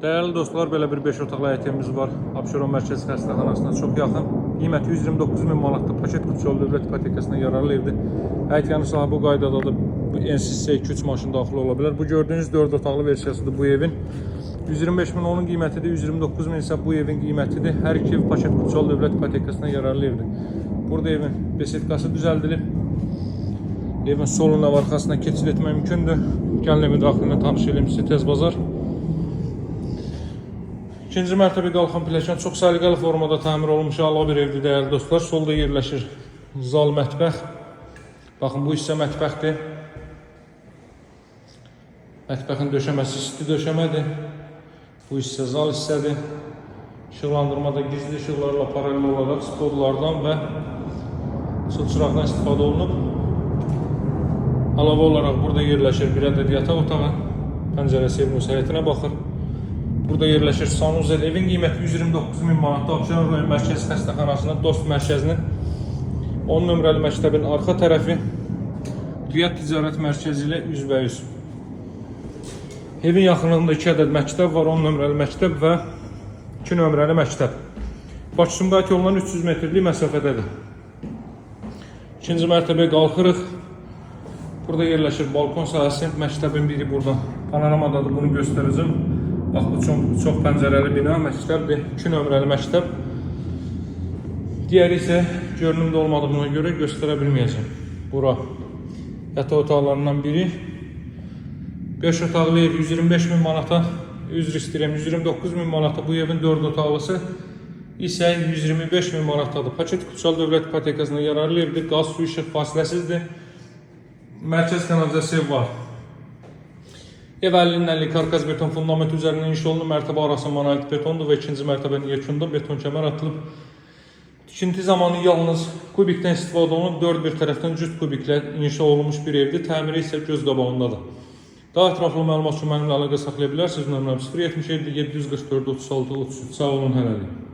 Değerli dostlar, belə bir 5 otaqlı həyətimiz var. Abşeron Mərkəzi Xəstəxanasına çox yaxın. Qiyməti 129 min manatda paket Qutçalı Dövlət İpotekasına yararlı evdir. Həyət yanı sahibi bu qaydada da NSS 2-3 maşın daxil ola bilər. Bu gördüyünüz 4 otaqlı versiyasıdır bu evin. 125 min onun qiymətidir, 129 min isə bu evin qiymətidir. Hər iki ev paket Qutçalı Dövlət İpotekasına yararlı evdir. Burada evin besetkası düzəldilib. Evin soluna və arxasına keçid etmək mümkündür. Gəlin evin daxilinə tanış edeyim sizə tez bazar. İkinci mərtəbə qalxan pilləkən çox səliqəli formada təmir olunmuş əla bir evdir dəyərli dostlar. Solda yerləşir zal mətbəx. Baxın, bu hissə mətbəxdir. Mətbəxin döşəməsi isti döşəmədir. Bu hissə zal hissədir. İşıqlandırma da gizli işıqlarla paralel olaraq spotlardan və çılçıraqdan istifadə olunub. Əlavə olaraq burada yerləşir bir ədəd yataq otağı. Pəncərəsi evin öz həyətinə baxır. Burada yerləşir sanuzel. Evin qiyməti 129 min manatda Abşeron rayon Mərkəzi Xəstəxanasının Dost mərkəzinin 10 nömrəli məktəbin arxa tərəfi Riyad Ticarət Mərkəzi ilə üzbəyüz. Evin yaxınlığında 2 ədəd məktəb var, 10 nömrəli məktəb və 2 nömrəli məktəb. Bakı-Sumqayıt yolundan 300 metrlik məsafədədir. İkinci mərtəbəyə qalxırıq. Burada yerləşir balkon sahəsi. Məktəbin biri burada panoramadadır, bunu göstərəcəm. Bax, bu çox pəncərəli bina məktəbdir. 2 nömrəli məktəb. Digəri isə görünümdə olmadığına görə göstərə bilməyəcəm. Bura yataq otaqlarından biri. 5 otaqlı ev 125 min manata, üzr istəyirəm, 129 min manata. Bu evin 4 otaqlısı isə 125 min manatadır. Paket Qutçalı Dövlət İpotekasına yararlı evdir. Qaz, su, işıq fasiləsizdir. Mərkəz kanalizasiya var. Ev 50-50 karkaz beton fundament üzərindən inşa olunub. Mərtəbə arası monolit betondur və ikinci mərtəbənin yekunda beton kəmər atılıb. Tikinti zamanı yalnız kubikdən istifadə olunub. 4 bir tərəfdən cüt kubiklə inşa olunmuş bir evdir. Təmiri isə göz qabağındadır. Daha ətraflı məlumat üçün mənimlə əlaqə saxlaya bilərsiniz. Nömrəm 077 744 36 33. Sağ olun, hələlik.